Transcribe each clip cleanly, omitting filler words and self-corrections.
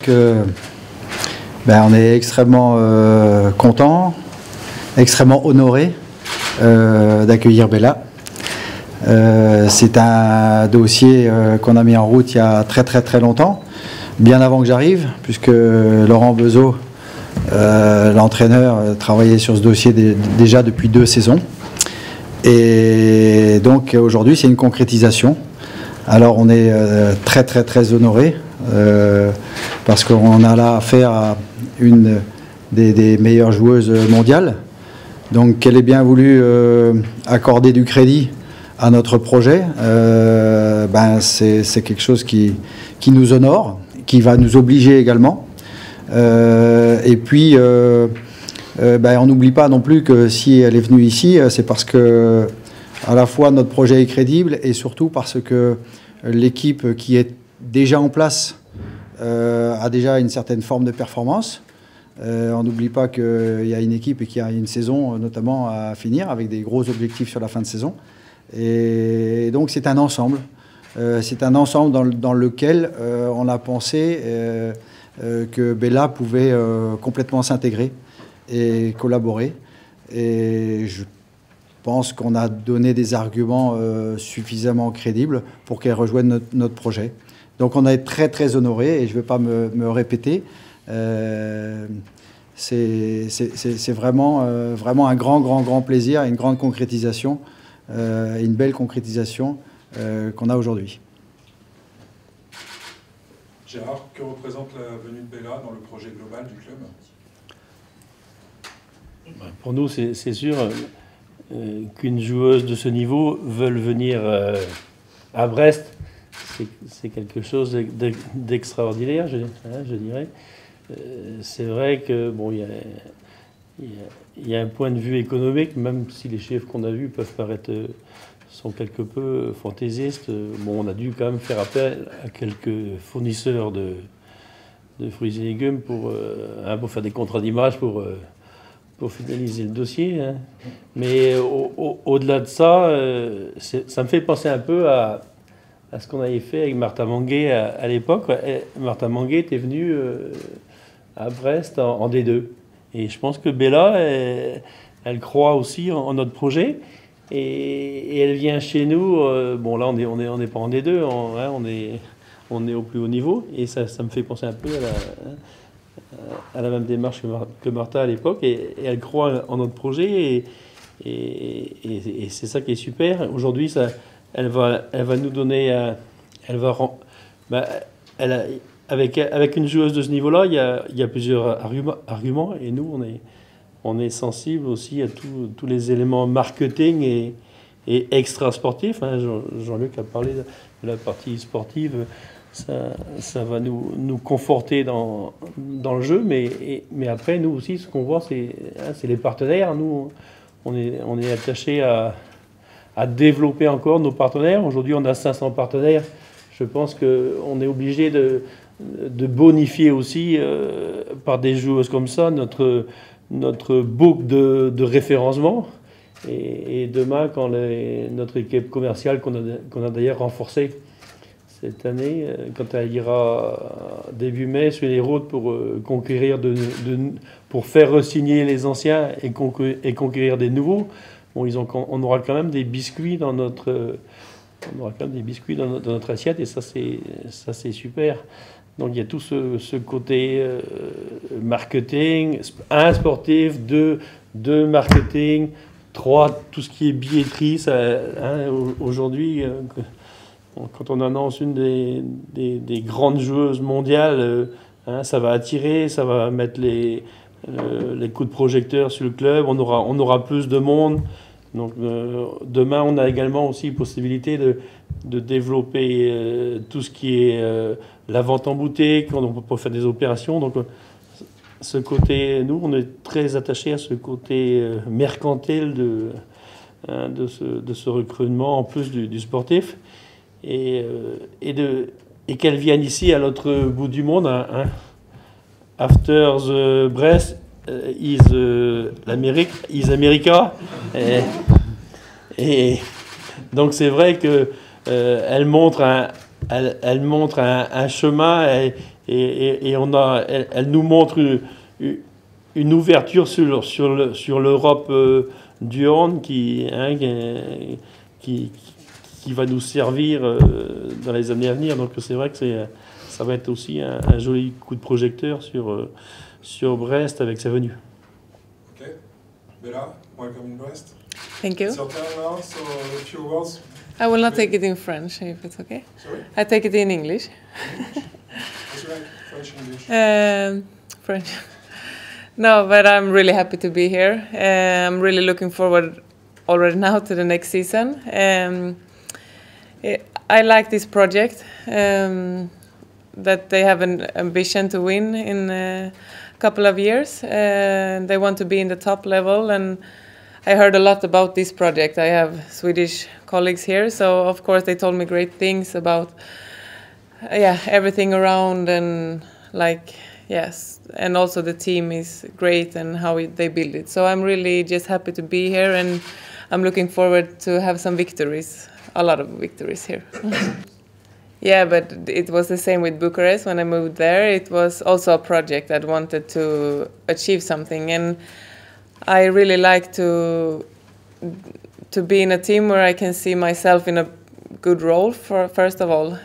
On est extrêmement content, extrêmement honoré d'accueillir Bella. C'est un dossier qu'on a mis en route il y a très longtemps, bien avant que j'arrive, puisque Laurent Beuzot, l'entraîneur, travaillait sur ce dossier déjà depuis 2 saisons. Et donc aujourd'hui c'est une concrétisation. Alors on est très honoré parce qu'on a là affaire à une des meilleures joueuses mondiales. Donc qu'elle ait bien voulu accorder du crédit à notre projet, c'est quelque chose qui nous honore, qui va nous obliger également. Et puis on n'oublie pas non plus que si elle est venue ici, c'est parce que à la fois notre projet est crédible et surtout parce que l'équipe qui est déjà en place a déjà une certaine forme de performance. On n'oublie pas qu'il y a une équipe et qu'il y a une saison notamment à finir avec des gros objectifs sur la fin de saison. Et donc c'est un ensemble. C'est un ensemble dans lequel on a pensé que Bella pouvait complètement s'intégrer et collaborer. Et je pense qu'on a donné des arguments suffisamment crédibles pour qu'elle rejoigne notre projet. Donc on est très honoré et je ne vais pas me répéter. C'est vraiment un grand plaisir, une grande concrétisation, une belle concrétisation qu'on a aujourd'hui. Gérard, que représente la venue de Bella dans le projet global du club? Pour nous, c'est sûr qu'une joueuse de ce niveau veuille venir à Brest, c'est quelque chose d'extraordinaire, je dirais. C'est vrai que bon, il y a un point de vue économique, même si les chiffres qu'on a vus peuvent paraître sont quelque peu fantaisistes. Bon, on a dû quand même faire appel à quelques fournisseurs de fruits et légumes pour faire des contrats d'image pour finaliser le dossier. Hein. Mais au-delà de ça, ça me fait penser un peu à ce qu'on avait fait avec Martha Manguet à l'époque. Martha Manguet était venue à Brest en D2. Et je pense que Bella, elle croit aussi en notre projet. Et elle vient chez nous. Bon, là, on n'est pas en D2, on est au plus haut niveau. Et ça me fait penser un peu à la même démarche que Martha à l'époque. Et elle croit en notre projet. Et c'est ça qui est super. Aujourd'hui, elle va nous donner... avec une joueuse de ce niveau-là, il y a plusieurs arguments. Et nous, on est sensible aussi à tous les éléments marketing et extra-sportifs. Hein. Jean-Luc a parlé de la partie sportive. Ça va nous conforter dans le jeu. Mais après, nous aussi, ce qu'on voit, c'est les partenaires. Nous, on est attachés à développer encore nos partenaires. Aujourd'hui, on a 500 partenaires. Je pense qu'on est obligé de bonifier aussi, par des joueuses comme ça, notre boucle de référencement. Et demain, quand notre équipe commerciale, qu'on a d'ailleurs renforcée cette année, quand elle ira début mai sur les routes pour conquérir pour faire re-signer les anciens et conquérir des nouveaux, bon, on aura quand même des biscuits dans notre assiette, et ça c'est super. Donc il y a tout ce côté marketing, 1 sportif, 2 marketing, 3 tout ce qui est billetterie. Aujourd'hui, quand on annonce une des grandes joueuses mondiales, ça va attirer, ça va mettre les coups de projecteur sur le club, on aura plus de monde. Donc demain, on a également aussi possibilité de développer tout ce qui est la vente en boutique, on peut faire des opérations. Donc ce côté, nous, on est très attachés à ce côté mercantile de ce recrutement, en plus du sportif. Et qu'elle vienne ici, à l'autre bout du monde, hein. After the Brest is America. Et donc c'est vrai que elle montre elle montre un chemin et elle nous montre une ouverture sur l'Europe du hand qui va nous servir dans les années à venir. Donc c'est vrai que ça va être aussi un joli coup de projecteur sur Brest avec sa venue. Ok. Bella, welcome in Brest. Thank you. It's your turn now, so a few words. I will not take it in French, if it's okay. Sorry? I take it in English. What's you like? French, English? French. No, but I'm really happy to be here. I'm really looking forward already now to the next season. I like this project, that they have an ambition to win in a couple of years. They want to be in the top level, and I heard a lot about this project. I have Swedish colleagues here, so of course they told me great things about everything around, and yes, and also the team is great and how they build it. So I'm really just happy to be here, and I'm looking forward to have some victories, a lot of victories here. Yeah, but it was the same with Bucharest. When I moved there, it was also a project that wanted to achieve something, and I really like to be in a team where I can see myself in a good role, first of all,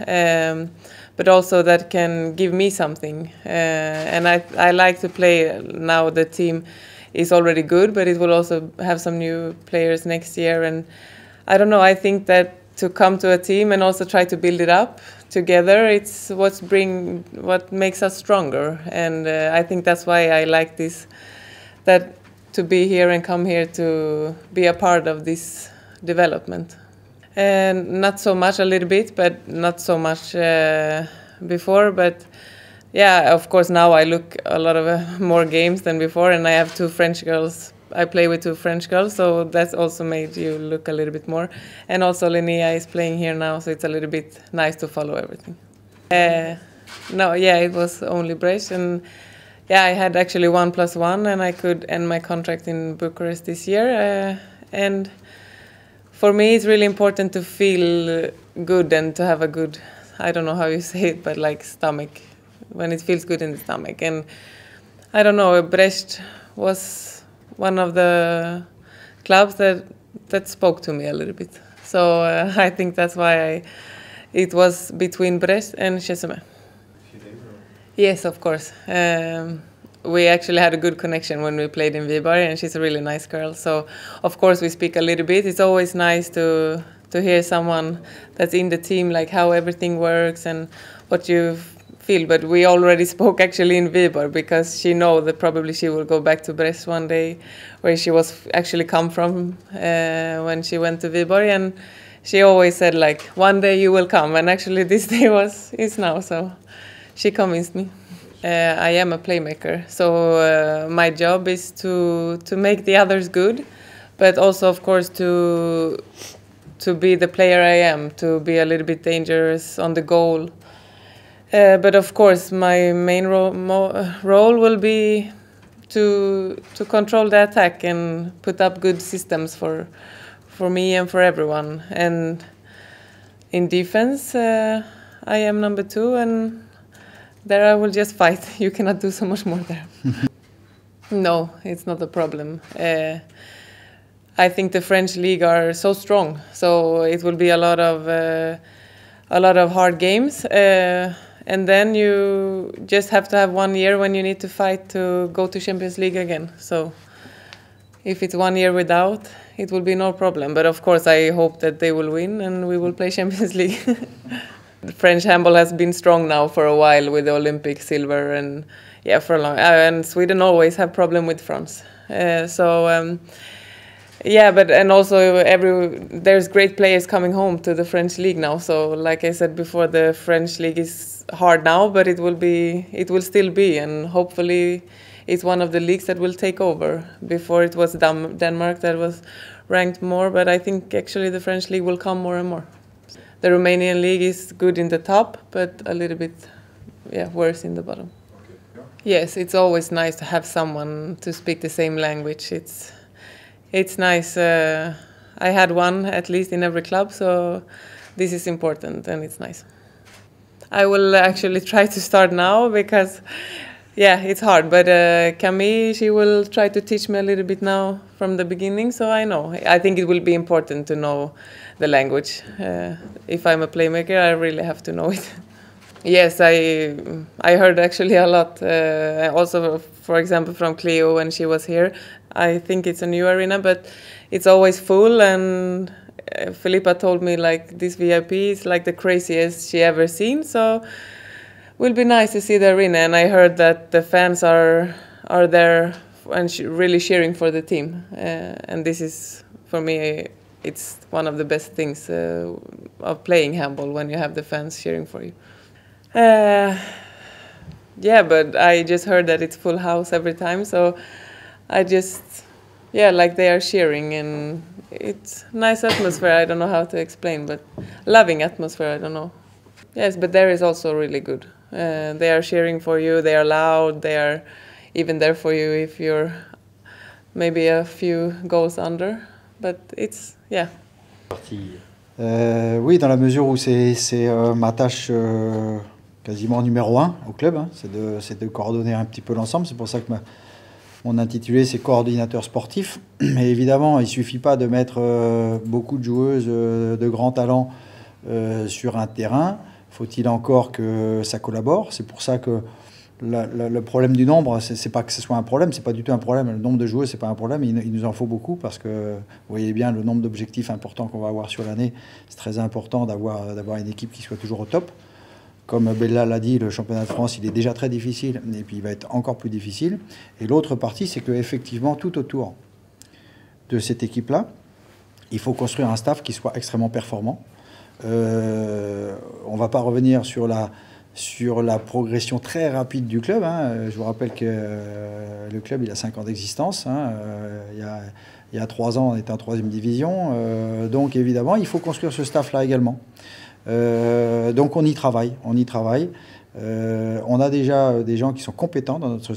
but also that can give me something. And I like to play now. The team is already good, but it will also have some new players next year. And I don't know, I think that to come to a team and also try to build it up together, it's what makes us stronger. And I think that's why I like this, that to be here and come here to be a part of this development. And not so much, a little bit, but not so much before. But yeah, of course now I look a lot of more games than before, and I have two French girls. I play with two French girls, so that's also made you look a little bit more. And also Linnea is playing here now, so it's a little bit nice to follow everything. No, yeah, it was only Brest, and yeah, I had actually 1+1, and I could end my contract in Bucharest this year. And for me, it's really important to feel good and to have a good, I don't know how you say it, but like stomach, when it feels good in the stomach. And I don't know, Brest was one of the clubs that spoke to me a little bit. So I think that's why it was between Brest and Chessumé. Yes, of course. We actually had a good connection when we played in Viborg, and she's a really nice girl. So, of course, we speak a little bit. It's always nice to hear someone that's in the team, like how everything works and what you feel. But we already spoke actually in Viborg, because she knows that probably she will go back to Brest one day, where she was actually come from when she went to Viborg. And she always said, like, one day you will come. And actually this day is now, so she convinced me. I am a playmaker, so my job is to make the others good, but also, of course, to be the player I am, to be a little bit dangerous on the goal. But of course, my main role will be to control the attack and put up good systems for me and for everyone. And in defense, I am number 2, and there I will just fight. You cannot do so much more there. No, it's not a problem. I think the French league are so strong, so it will be a lot of hard games. And then you just have to have 1 year when you need to fight to go to Champions League again. So if it's 1 year without, it will be no problem. But of course, I hope that they will win and we will play Champions League. French handball has been strong now for a while with the Olympic silver, and yeah, for a long. And Sweden always have problem with France. Yeah, but and also there's great players coming home to the French league now. So like I said before, the French league is hard now, but it will still be, and hopefully it's one of the leagues that will take over. Before it was Denmark that was ranked more, but I think actually the French league will come more and more. The Romanian league is good in the top, but a little bit worse in the bottom. Okay. Yeah. Yes, it's always nice to have someone to speak the same language. It's nice. I had one at least in every club, so this is important and it's nice. I will actually try to start now because, yeah, it's hard. But Camille, she will try to teach me a little bit now from the beginning, so I know. I think it will be important to know the language. If I'm a playmaker, I really have to know it. Yes, I heard actually a lot. Also, for example, from Cleo when she was here. I think it's a new arena, but it's always full. And Filippa told me like this VIP is like the craziest she ever seen. So will be nice to see the arena. And I heard that the fans are there and really cheering for the team. And this is for me, it's one of the best things of playing handball when you have the fans cheering for you. Yeah, but I just heard that it's full house every time, so I just, yeah, like they are cheering, and it's nice atmosphere. I don't know how to explain, but loving atmosphere, I don't know. Yes, but there is also really good. They are cheering for you, they are loud, they are even there for you if you're maybe a few goals under, but it's, yeah. Oui, dans la mesure où c'est ma tâche quasiment numéro 1 au club, hein, c'est de coordonner un petit peu l'ensemble. C'est pour ça que mon intitulé c'est coordinateur sportif. Mais évidemment, il ne suffit pas de mettre beaucoup de joueuses de grand talent sur un terrain. Faut-il encore que ça collabore? C'est pour ça que le problème du nombre, c'est pas que ce soit un problème, c'est pas du tout un problème. Le nombre de joueuses, c'est pas un problème. Il nous en faut beaucoup parce que vous voyez bien le nombre d'objectifs importants qu'on va avoir sur l'année. C'est très important d'avoir une équipe qui soit toujours au top. Comme Bella l'a dit, le championnat de France, il est déjà très difficile et puis il va être encore plus difficile. Et l'autre partie, c'est qu'effectivement, tout autour de cette équipe-là, il faut construire un staff qui soit extrêmement performant. On ne va pas revenir sur la progression très rapide du club. Hein. Je vous rappelle que le club, il a 5 ans d'existence. Hein. Il y a 3 ans, on était en 3e division. Donc évidemment, il faut construire ce staff-là également. Donc on y travaille. On a déjà des gens qui sont compétents dans notre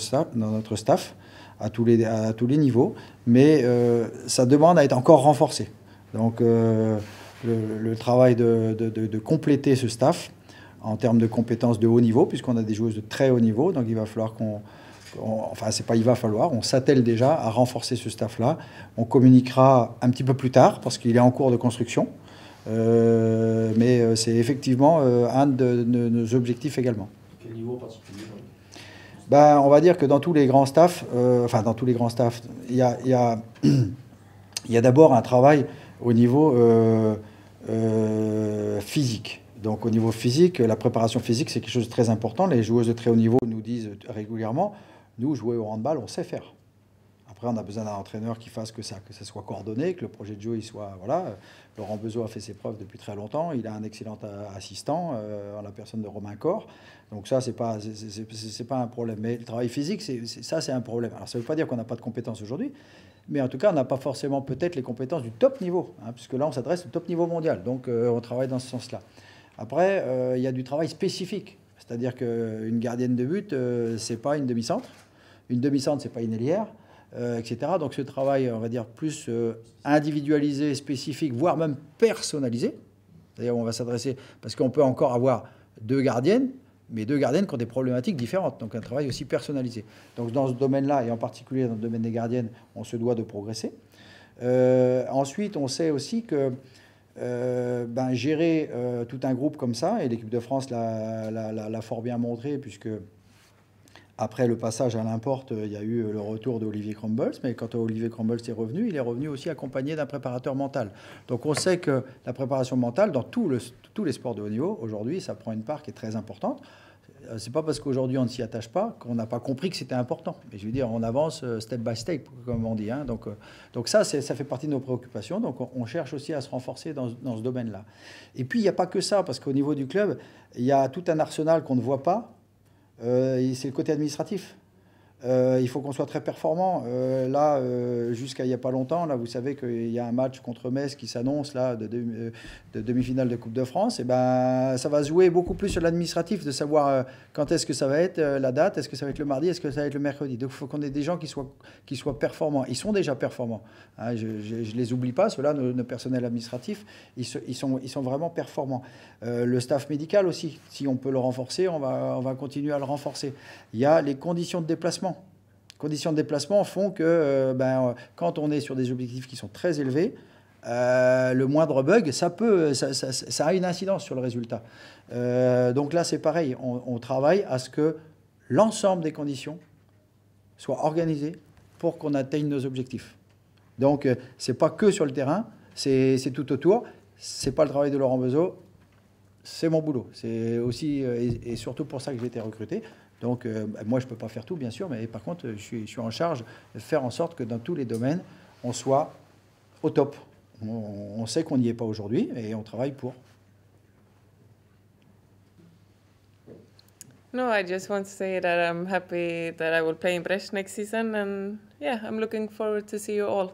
staff à tous les niveaux, mais ça demande à être encore renforcé. Donc le travail de compléter ce staff en termes de compétences de haut niveau, puisqu'on a des joueuses de très haut niveau, donc il va falloir on s'attelle déjà à renforcer ce staff-là. On communiquera un petit peu plus tard, parce qu'il est en cours de construction. Mais c'est effectivement un de nos objectifs également. Quel niveau en particulier? On va dire que dans tous les grands staffs, il y a d'abord un travail au niveau physique. Donc au niveau physique, la préparation physique, c'est quelque chose de très important. Les joueuses de très haut niveau nous disent régulièrement, nous, jouer au handball, on sait faire. Après, on a besoin d'un entraîneur qui fasse que ça soit coordonné, que le projet de jeu, il soit... Voilà. Laurent Bezeau a fait ses preuves depuis très longtemps. Il a un excellent assistant en la personne de Romain Cor. Donc ça, c'est pas un problème. Mais le travail physique, c'est un problème. Alors, ça ne veut pas dire qu'on n'a pas de compétences aujourd'hui, mais en tout cas, on n'a pas forcément peut-être les compétences du top niveau, hein, puisque là, on s'adresse au top niveau mondial. Donc, on travaille dans ce sens-là. Après, il y a du travail spécifique. C'est-à-dire qu'une gardienne de but, c'est pas une demi-centre. Une demi-centre, c'est pas une ailière. Etc. Donc ce travail, on va dire, plus individualisé, spécifique, voire même personnalisé. C'est-à-dire on va s'adresser, parce qu'on peut encore avoir 2 gardiennes, mais 2 gardiennes qui ont des problématiques différentes. Donc un travail aussi personnalisé. Donc dans ce domaine-là, et en particulier dans le domaine des gardiennes, on se doit de progresser. Ensuite, on sait aussi que gérer tout un groupe comme ça, et l'équipe de France l'a fort bien montré, puisque... Après le passage à l'importe, il y a eu le retour d'Olivier Crumbles, mais quand Olivier Crumbles est revenu, il est revenu aussi accompagné d'un préparateur mental. Donc on sait que la préparation mentale, dans tous les sports de haut niveau, aujourd'hui, ça prend une part qui est très importante. C'est pas parce qu'aujourd'hui on ne s'y attache pas qu'on n'a pas compris que c'était important. Mais je veux dire, on avance step by step, comme on dit. Hein. Donc ça fait partie de nos préoccupations. Donc on cherche aussi à se renforcer dans ce domaine-là. Et puis il n'y a pas que ça, parce qu'au niveau du club, il y a tout un arsenal qu'on ne voit pas. C'est le côté administratif. Il faut qu'on soit très performant. Là, jusqu'à il n'y a pas longtemps, là, vous savez qu'il y a un match contre Metz qui s'annonce là de demi-finale de Coupe de France. Et ben, ça va jouer beaucoup plus sur l'administratif, de savoir quand est-ce que ça va être la date, est-ce que ça va être le mardi, est-ce que ça va être le mercredi. Donc, il faut qu'on ait des gens qui soient performants. Ils sont déjà performants. Hein, je les oublie pas. Ceux-là, nos personnels administratifs, ils sont vraiment performants. Le staff médical aussi, si on peut le renforcer, on va continuer à le renforcer. Il y a les conditions de déplacement. Conditions de déplacement font que quand on est sur des objectifs qui sont très élevés, le moindre bug, ça a une incidence sur le résultat. Donc là, c'est pareil. On travaille à ce que l'ensemble des conditions soient organisées pour qu'on atteigne nos objectifs. Donc, c'est pas que sur le terrain, c'est tout autour. C'est pas le travail de Laurent Bezeau, c'est mon boulot. C'est aussi et surtout pour ça que j'ai été recruté. Donc, moi, je ne peux pas faire tout, bien sûr, mais par contre, je suis en charge de faire en sorte que dans tous les domaines, on soit au top. On sait qu'on n'y est pas aujourd'hui et on travaille pour. No, I just want to say that I'm happy that I will play in Brest next season, and yeah, I'm looking forward to see you all.